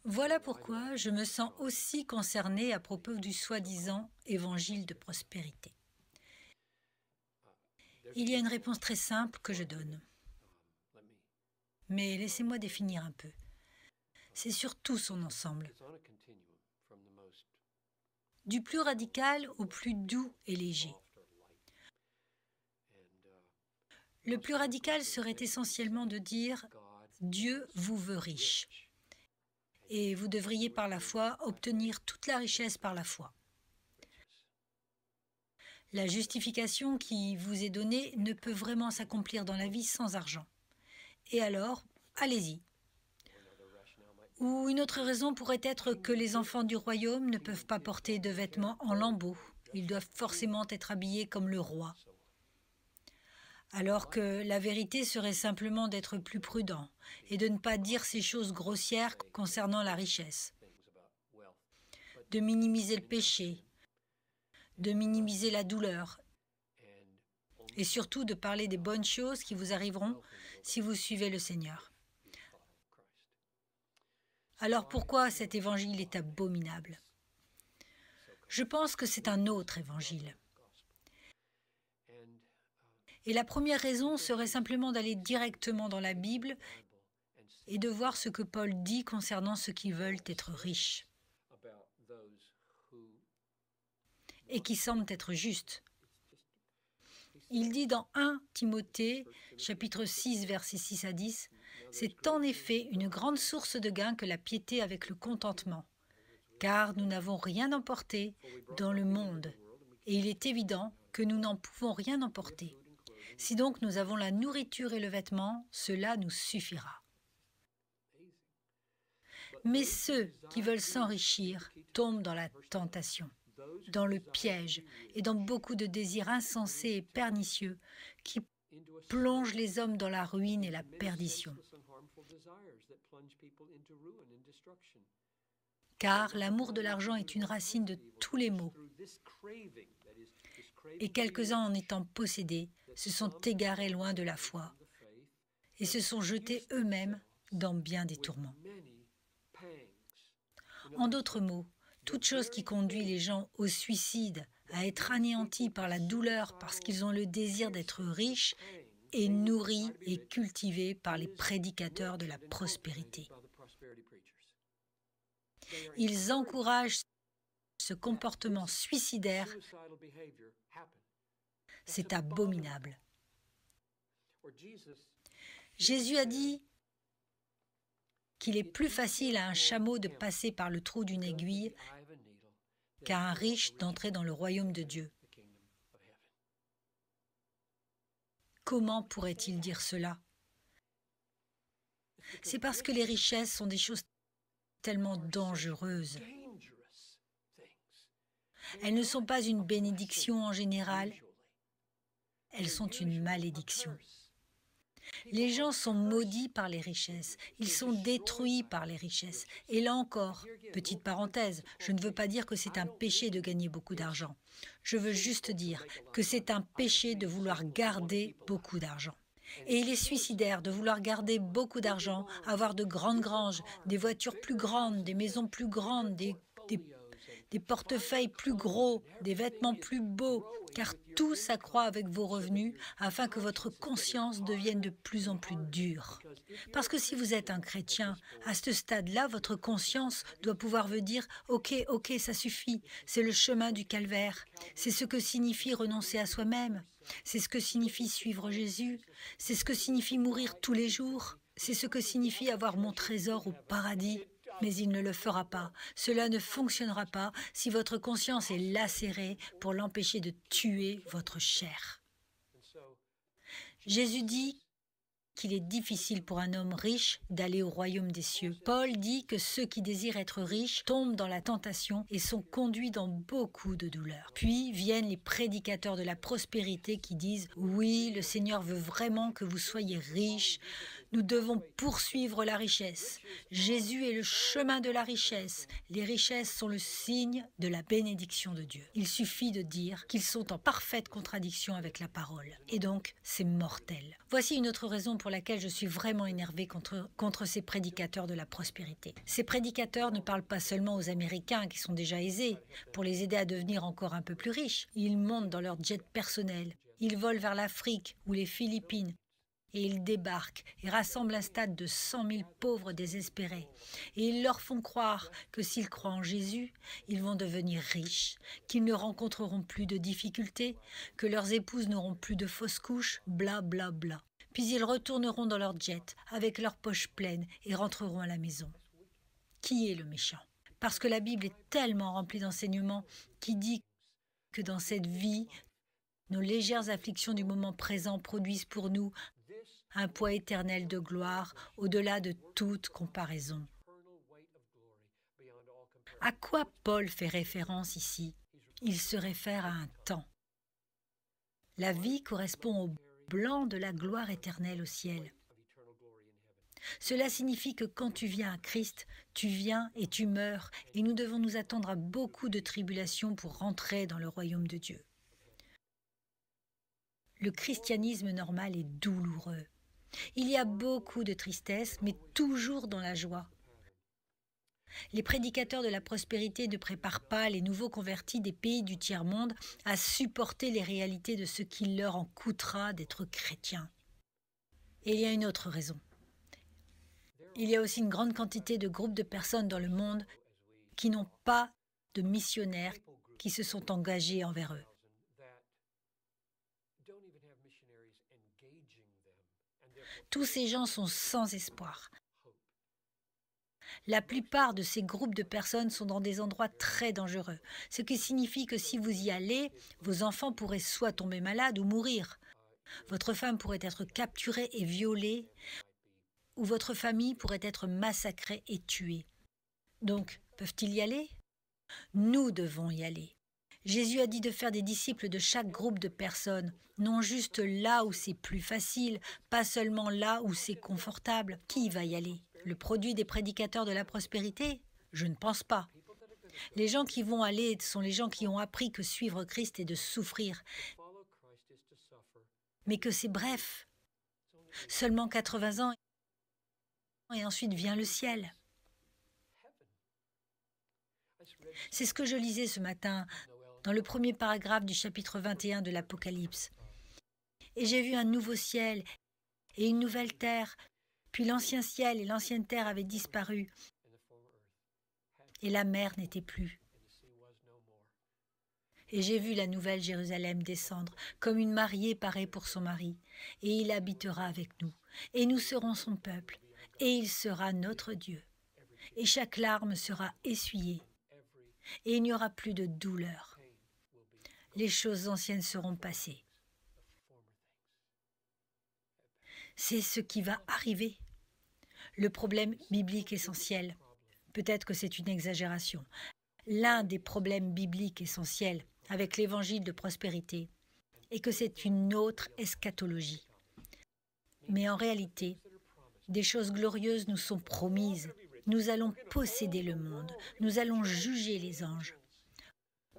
Voilà pourquoi je me sens aussi concernée à propos du soi-disant évangile de prospérité. Il y a une réponse très simple que je donne, mais laissez-moi définir un peu. C'est surtout son ensemble, du plus radical au plus doux et léger. Le plus radical serait essentiellement de dire « Dieu vous veut riche » et vous devriez par la foi obtenir toute la richesse par la foi. La justification qui vous est donnée ne peut vraiment s'accomplir dans la vie sans argent. Et alors, allez-y. Ou une autre raison pourrait être que les enfants du royaume ne peuvent pas porter de vêtements en lambeaux. Ils doivent forcément être habillés comme le roi. Alors que la vérité serait simplement d'être plus prudent et de ne pas dire ces choses grossières concernant la richesse, de minimiser le péché, de minimiser la douleur et surtout de parler des bonnes choses qui vous arriveront si vous suivez le Seigneur. Alors pourquoi cet évangile est abominable? Je pense que c'est un autre évangile. Et la première raison serait simplement d'aller directement dans la Bible et de voir ce que Paul dit concernant ceux qui veulent être riches et qui semblent être justes. Il dit dans 1 Timothée, chapitre 6, versets 6 à 10, « C'est en effet une grande source de gain que la piété avec le contentement, car nous n'avons rien emporté dans le monde, et il est évident que nous n'en pouvons rien emporter. Si donc nous avons la nourriture et le vêtement, cela nous suffira. » Mais ceux qui veulent s'enrichir tombent dans la tentation, dans le piège et dans beaucoup de désirs insensés et pernicieux qui plongent les hommes dans la ruine et la perdition. Car l'amour de l'argent est une racine de tous les maux. Et quelques-uns en étant possédés se sont égarés loin de la foi et se sont jetés eux-mêmes dans bien des tourments. En d'autres mots, toute chose qui conduit les gens au suicide, à être anéantis par la douleur parce qu'ils ont le désir d'être riches, est nourrie et cultivée par les prédicateurs de la prospérité. Ils encouragent ce comportement suicidaire. C'est abominable. Jésus a dit qu'il est plus facile à un chameau de passer par le trou d'une aiguille qu'à un riche d'entrer dans le royaume de Dieu. Comment pourrait-il dire cela? C'est parce que les richesses sont des choses tellement dangereuses. Elles ne sont pas une bénédiction en général, elles sont une malédiction. Les gens sont maudits par les richesses, ils sont détruits par les richesses. Et là encore, petite parenthèse, je ne veux pas dire que c'est un péché de gagner beaucoup d'argent. Je veux juste dire que c'est un péché de vouloir garder beaucoup d'argent. Et il est suicidaire de vouloir garder beaucoup d'argent, avoir de grandes granges, des voitures plus grandes, des maisons plus grandes, des portefeuilles plus gros, des vêtements plus beaux, car tout s'accroît avec vos revenus afin que votre conscience devienne de plus en plus dure. Parce que si vous êtes un chrétien, à ce stade-là, votre conscience doit pouvoir vous dire « Ok, ça suffit, c'est le chemin du calvaire, c'est ce que signifie renoncer à soi-même, c'est ce que signifie suivre Jésus, c'est ce que signifie mourir tous les jours, c'est ce que signifie avoir mon trésor au paradis. » Mais il ne le fera pas. Cela ne fonctionnera pas si votre conscience est lacérée pour l'empêcher de tuer votre chair. Jésus dit qu'il est difficile pour un homme riche d'aller au royaume des cieux. Paul dit que ceux qui désirent être riches tombent dans la tentation et sont conduits dans beaucoup de douleurs. Puis viennent les prédicateurs de la prospérité qui disent « Oui, le Seigneur veut vraiment que vous soyez riches, Nous devons poursuivre la richesse. Jésus est le chemin de la richesse. Les richesses sont le signe de la bénédiction de Dieu. Il suffit de dire qu'ils sont en parfaite contradiction avec la parole. Et donc, c'est mortel. Voici une autre raison pour laquelle je suis vraiment énervée contre ces prédicateurs de la prospérité. Ces prédicateurs ne parlent pas seulement aux Américains qui sont déjà aisés, pour les aider à devenir encore un peu plus riches. Ils montent dans leur jet personnel. Ils volent vers l'Afrique ou les Philippines. Et ils débarquent et rassemblent un stade de 100 000 pauvres désespérés. Et ils leur font croire que s'ils croient en Jésus, ils vont devenir riches, qu'ils ne rencontreront plus de difficultés, que leurs épouses n'auront plus de fausses couches, bla bla bla. Puis ils retourneront dans leur jet avec leurs poches pleines et rentreront à la maison. Qui est le méchant? Parce que la Bible est tellement remplie d'enseignements qui dit que dans cette vie, nos légères afflictions du moment présent produisent pour nous un poids éternel de gloire au-delà de toute comparaison. À quoi Paul fait référence ici? Il se réfère à un temps. La vie correspond au blanc de la gloire éternelle au ciel. Cela signifie que quand tu viens à Christ, tu viens et tu meurs, et nous devons nous attendre à beaucoup de tribulations pour rentrer dans le royaume de Dieu. Le christianisme normal est douloureux. Il y a beaucoup de tristesse, mais toujours dans la joie. Les prédicateurs de la prospérité ne préparent pas les nouveaux convertis des pays du tiers-monde à supporter les réalités de ce qu'il leur en coûtera d'être chrétiens. Et il y a une autre raison. Il y a aussi une grande quantité de groupes de personnes dans le monde qui n'ont pas de missionnaires qui se sont engagés envers eux. Tous ces gens sont sans espoir. La plupart de ces groupes de personnes sont dans des endroits très dangereux, ce qui signifie que si vous y allez, vos enfants pourraient soit tomber malades ou mourir. Votre femme pourrait être capturée et violée, ou votre famille pourrait être massacrée et tuée. Donc, peuvent-ils y aller? Nous devons y aller. Jésus a dit de faire des disciples de chaque groupe de personnes, non juste là où c'est plus facile, pas seulement là où c'est confortable. Qui va y aller? Le produit des prédicateurs de la prospérité? Je ne pense pas. Les gens qui vont aller sont les gens qui ont appris que suivre Christ est de souffrir, mais que c'est bref. Seulement 80 ans et ensuite vient le ciel. C'est ce que je lisais ce matin dans le premier paragraphe du chapitre 21 de l'Apocalypse. Et j'ai vu un nouveau ciel et une nouvelle terre, puis l'ancien ciel et l'ancienne terre avaient disparu, et la mer n'était plus. Et j'ai vu la nouvelle Jérusalem descendre, comme une mariée paraît pour son mari, et il habitera avec nous, et nous serons son peuple, et il sera notre Dieu. Et chaque larme sera essuyée, et il n'y aura plus de douleur. Les choses anciennes seront passées. C'est ce qui va arriver. Le problème biblique essentiel, peut-être que c'est une exagération, l'un des problèmes bibliques essentiels avec l'évangile de prospérité est que c'est une autre eschatologie. Mais en réalité, des choses glorieuses nous sont promises. Nous allons posséder le monde, nous allons juger les anges.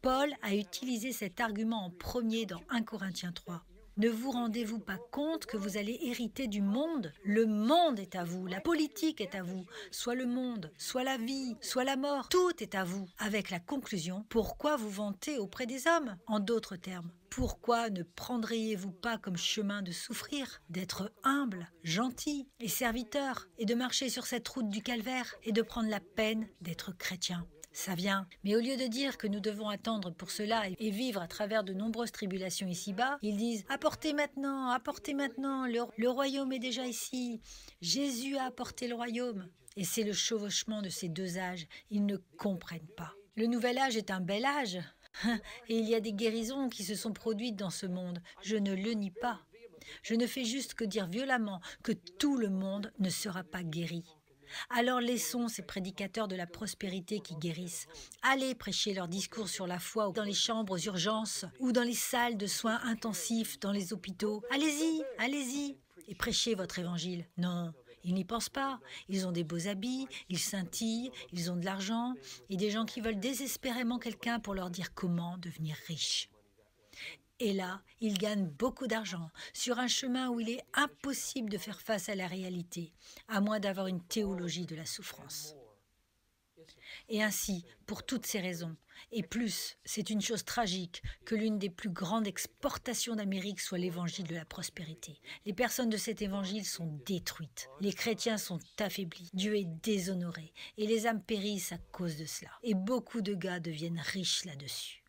Paul a utilisé cet argument en premier dans 1 Corinthiens 3. Ne vous rendez-vous pas compte que vous allez hériter du monde? Le monde est à vous, la politique est à vous, soit le monde, soit la vie, soit la mort, tout est à vous. Avec la conclusion, pourquoi vous vanter auprès des hommes? En d'autres termes, pourquoi ne prendriez-vous pas comme chemin de souffrir, d'être humble, gentil et serviteur, et de marcher sur cette route du calvaire, et de prendre la peine d'être chrétien? Ça vient. Mais au lieu de dire que nous devons attendre pour cela et vivre à travers de nombreuses tribulations ici-bas, ils disent « Apportez maintenant, le royaume est déjà ici. Jésus a apporté le royaume. » Et c'est le chevauchement de ces deux âges. Ils ne comprennent pas. Le nouvel âge est un bel âge. Et il y a des guérisons qui se sont produites dans ce monde. Je ne le nie pas. Je ne fais juste que dire violemment que tout le monde ne sera pas guéri. Alors laissons ces prédicateurs de la prospérité qui guérissent. Allez prêcher leurs discours sur la foi dans les chambres aux urgences ou dans les salles de soins intensifs dans les hôpitaux. Allez-y, allez-y et prêchez votre évangile. Non, Ils n'y pensent pas. Ils ont des beaux habits, ils scintillent, ils ont de l'argent et des gens qui veulent désespérément quelqu'un pour leur dire comment devenir riche. Et là, ils gagnent beaucoup d'argent sur un chemin où il est impossible de faire face à la réalité, à moins d'avoir une théologie de la souffrance. Et ainsi, pour toutes ces raisons, et plus, c'est une chose tragique que l'une des plus grandes exportations d'Amérique soit l'évangile de la prospérité. Les personnes de cet évangile sont détruites. Les chrétiens sont affaiblis. Dieu est déshonoré. Et les âmes périssent à cause de cela. Et beaucoup de gars deviennent riches là-dessus.